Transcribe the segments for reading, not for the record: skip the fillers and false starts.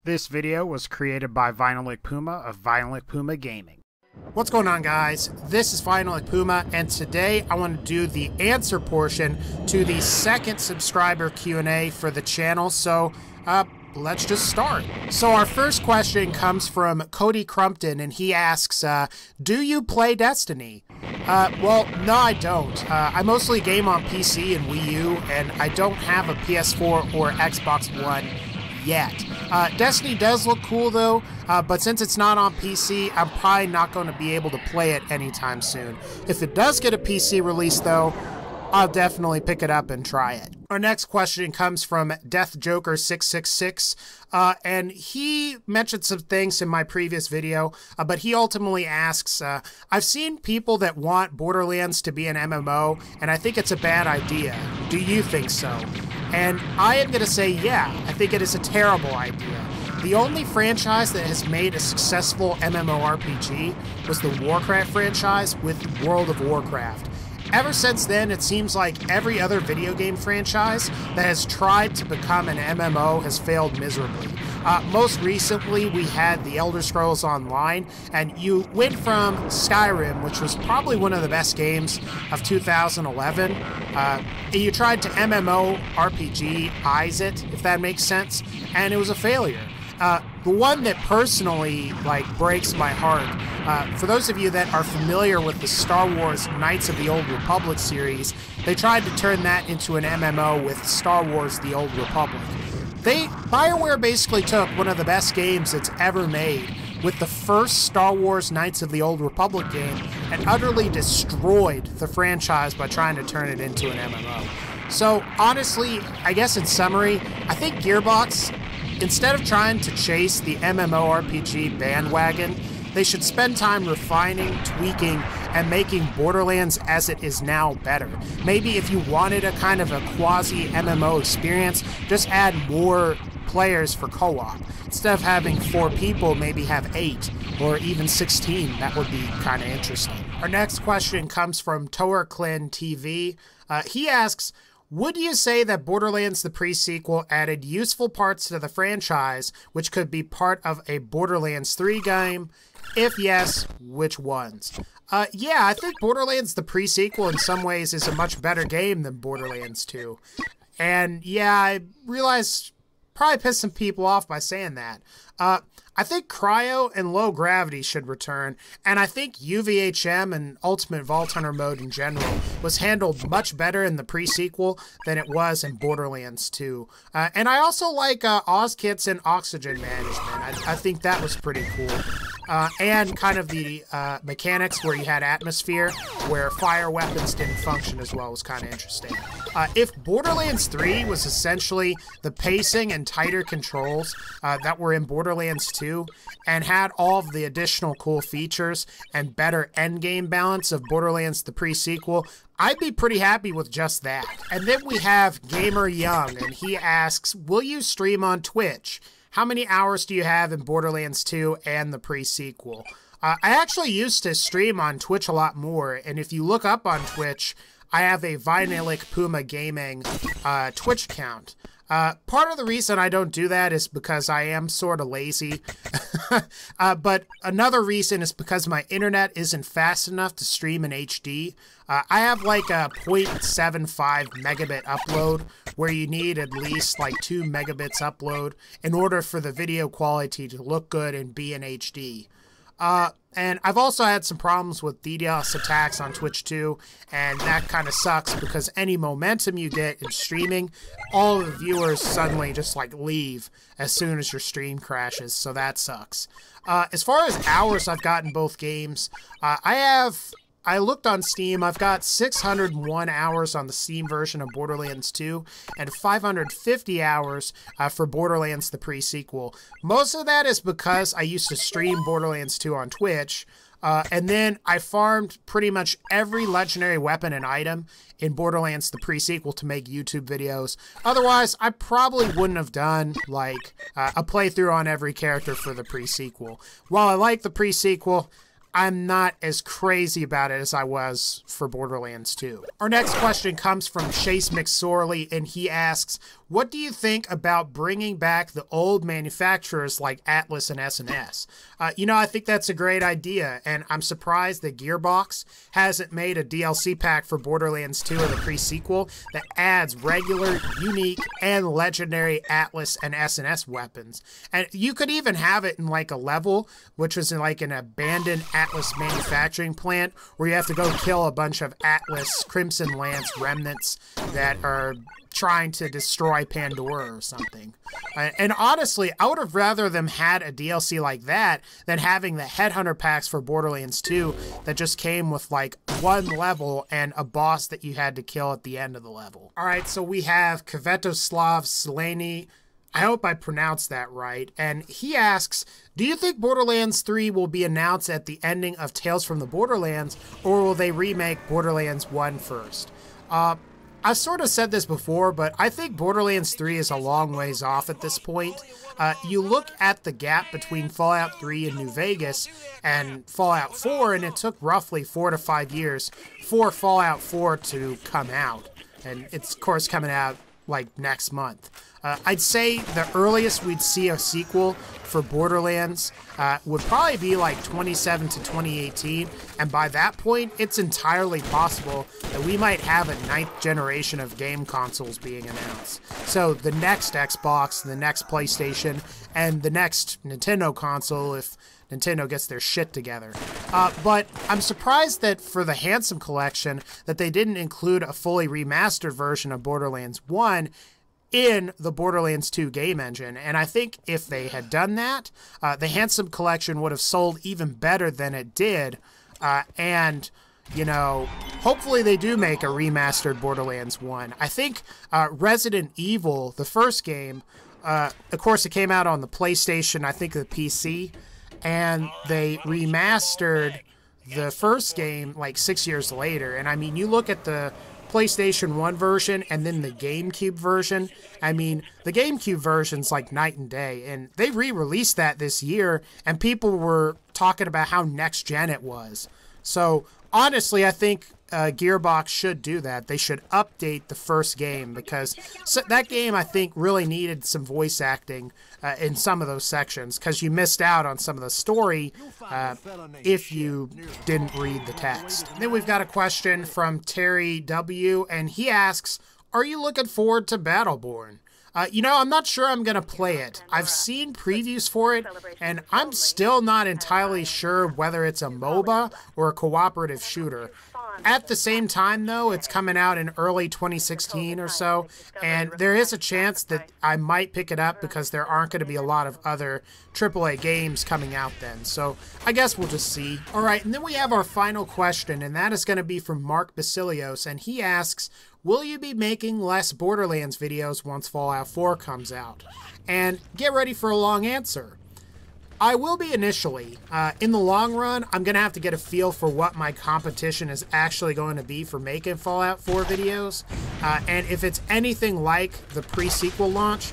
This video was created by VinylicPuma of VinylicPumaGaming. What's going on, guys? This is VinylicPuma, and today I want to do the answer portion to the second subscriber Q&A for the channel, so let's just start. So our first question comes from Cody Crumpton, and he asks, do you play Destiny? Well, no, I don't. I mostly game on PC and Wii U, and I don't have a PS4 or Xbox One yet. Destiny does look cool though, but since it's not on PC, I'm probably not going to be able to play it anytime soon. If it does get a PC release though, I'll definitely pick it up and try it. Our next question comes from DeathJoker666, and he mentioned some things in my previous video, but he ultimately asks, I've seen people that want Borderlands to be an MMO, and I think it's a bad idea. Do you think so? And I am going to say, yeah, I think it is a terrible idea. The only franchise that has made a successful MMORPG was the Warcraft franchise with World of Warcraft. Ever since then, it seems like every other video game franchise that has tried to become an MMO has failed miserably. Most recently, we had The Elder Scrolls Online, and you went from Skyrim, which was probably one of the best games of 2011, and you tried to MMORPG-ize it, if that makes sense, and it was a failure. The one that personally, breaks my heart, for those of you that are familiar with the Star Wars Knights of the Old Republic series, they tried to turn that into an MMO with Star Wars The Old Republic. BioWare basically took one of the best games it's ever made with the first Star Wars Knights of the Old Republic game and utterly destroyed the franchise by trying to turn it into an MMO. So honestly, I guess in summary, I think Gearbox, instead of trying to chase the MMORPG bandwagon, they should spend time refining, tweaking, and making Borderlands as it is now better. Maybe if you wanted a kind of a quasi-MMO experience, just add more players for co-op. Instead of having 4 people, maybe have 8 or even 16. That would be kind of interesting. Our next question comes from Toerklin TV. He asks, would you say that Borderlands the pre-sequel added useful parts to the franchise which could be part of a Borderlands 3 game? If yes, which ones? Yeah, I think Borderlands the pre-sequel in some ways is a much better game than Borderlands 2. And yeah, I realize probably pissed some people off by saying that. I think Cryo and Low Gravity should return, and I think UVHM and Ultimate Vault Hunter mode in general was handled much better in the pre-sequel than it was in Borderlands 2. And I also like OzKits and Oxygen Management. I think that was pretty cool. And kind of the mechanics where you had atmosphere, where fire weapons didn't function as well was kind of interesting. If Borderlands 3 was essentially the pacing and tighter controls that were in Borderlands 2, and had all of the additional cool features and better endgame balance of Borderlands the pre-sequel, I'd be pretty happy with just that. And then we have Gamer Young, and he asks, will you stream on Twitch? How many hours do you have in Borderlands 2 and the pre-sequel? I actually used to stream on Twitch a lot more, and if you look up on Twitch, I have a VinylicPumaGaming Twitch account. Part of the reason I don't do that is because I am sort of lazy, but another reason is because my internet isn't fast enough to stream in HD. I have like a 0.75 megabit upload, where you need at least like 2 megabits upload in order for the video quality to look good and be in HD. And I've also had some problems with DDoS attacks on Twitch too, and that kind of sucks because any momentum you get in streaming, all of the viewers suddenly just leave as soon as your stream crashes, so that sucks. As far as hours I've gotten both games, I looked on Steam, I've got 601 hours on the Steam version of Borderlands 2, and 550 hours for Borderlands the pre-sequel. Most of that is because I used to stream Borderlands 2 on Twitch, and then I farmed pretty much every legendary weapon and item in Borderlands the pre-sequel to make YouTube videos. Otherwise, I probably wouldn't have done, a playthrough on every character for the pre-sequel. While I like the pre-sequel, I'm not as crazy about it as I was for Borderlands 2. Our next question comes from Chase McSorley, and he asks, what do you think about bringing back the old manufacturers like Atlas and S&S? I think that's a great idea, and I'm surprised that Gearbox hasn't made a DLC pack for Borderlands 2 or the pre-sequel that adds regular, unique, and legendary Atlas and S&S weapons. And you could even have it in like a level, which was in like an abandoned Atlas manufacturing plant, where you have to go kill a bunch of Atlas Crimson Lance remnants that are trying to destroy Pandora or something. And honestly, I would have rather them had a DLC like that than having the Headhunter packs for Borderlands 2 that just came with like one level and a boss that you had to kill at the end of the level. All right, so we have Kvetoslav Seleni. I hope I pronounced that right. And he asks, do you think Borderlands 3 will be announced at the ending of Tales from the Borderlands, or will they remake Borderlands 1 first? I've sort of said this before, but I think Borderlands 3 is a long ways off at this point. You look at the gap between Fallout 3 and New Vegas and Fallout 4, and it took roughly 4 to 5 years for Fallout 4 to come out. And it's, of course, coming out like next month. I'd say the earliest we'd see a sequel for Borderlands would probably be like 2017 to 2018, and by that point, it's entirely possible that we might have a 9th generation of game consoles being announced. So the next Xbox, the next PlayStation, and the next Nintendo console if Nintendo gets their shit together. But I'm surprised that for the Handsome Collection that they didn't include a fully remastered version of Borderlands 1 in the Borderlands 2 game engine. And I think if they had done that, the Handsome Collection would have sold even better than it did. And, hopefully they do make a remastered Borderlands 1. I think Resident Evil, the first game, of course it came out on the PlayStation, I think the PC, and they remastered the first game like 6 years later. And I mean, you look at the PlayStation 1 version and then the GameCube version. I mean, the GameCube version's like night and day, and they re-released that this year, and people were talking about how next-gen it was. So, honestly, I think Gearbox should do that. They should update the first game, because that game, I think, really needed some voice acting in some of those sections, because you missed out on some of the story if you didn't read the text. Then we've got a question from Terry W., and he asks, are you looking forward to Battleborn? I'm not sure I'm going to play it. I've seen previews for it, and I'm still not entirely sure whether it's a MOBA or a cooperative shooter. At the same time, though, it's coming out in early 2016 or so, and there is a chance that I might pick it up because there aren't going to be a lot of other AAA games coming out then. So I guess we'll just see. All right, and then we have our final question, and that is going to be from Mark Basilios, and he asks, will you be making less Borderlands videos once Fallout 4 comes out? And get ready for a long answer. I will be initially. In the long run, I'm going to have to get a feel for what my competition is actually going to be for making Fallout 4 videos. And if it's anything like the pre-sequel launch,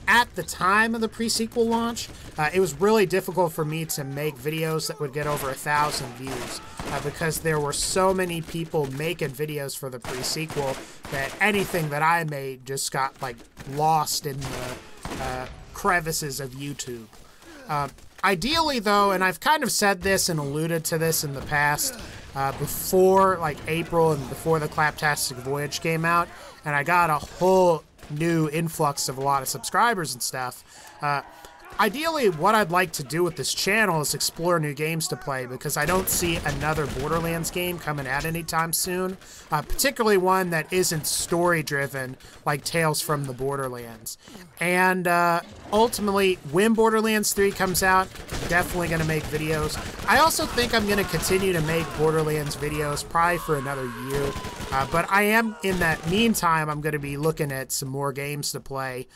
at the time of the pre-sequel launch, it was really difficult for me to make videos that would get over 1,000 views because there were so many people making videos for the pre-sequel that anything that I made just got like lost in the crevices of YouTube. Ideally, though, and I've kind of said this and alluded to this in the past, before like April and before the Claptastic Voyage came out, and I got a whole new influx of a lot of subscribers and stuff. Ideally, what I'd like to do with this channel is explore new games to play, because I don't see another Borderlands game coming out anytime soon, particularly one that isn't story-driven like Tales from the Borderlands. And ultimately, when Borderlands 3 comes out, I'm definitely going to make videos. I also think I'm going to continue to make Borderlands videos probably for another year, but I am, in that meantime, I'm going to be looking at some more games to play,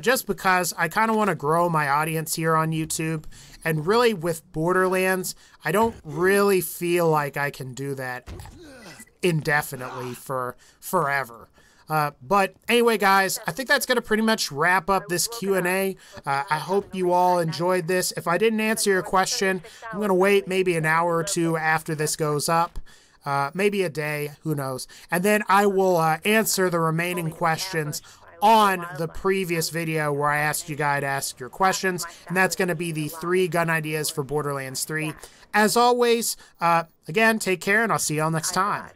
just because I kind of want to grow my audience here on YouTube. And really, with Borderlands, I don't really feel like I can do that indefinitely for forever. But anyway, guys, I think that's going to pretty much wrap up this Q&A. I hope you all enjoyed this. If I didn't answer your question, I'm going to wait maybe an hour or two after this goes up. Maybe a day, who knows. And then I will answer the remaining questions on the previous video where I asked you guys to ask your questions, and that's going to be the 3 gun ideas for Borderlands 3. As always, again, take care, and I'll see y'all next time.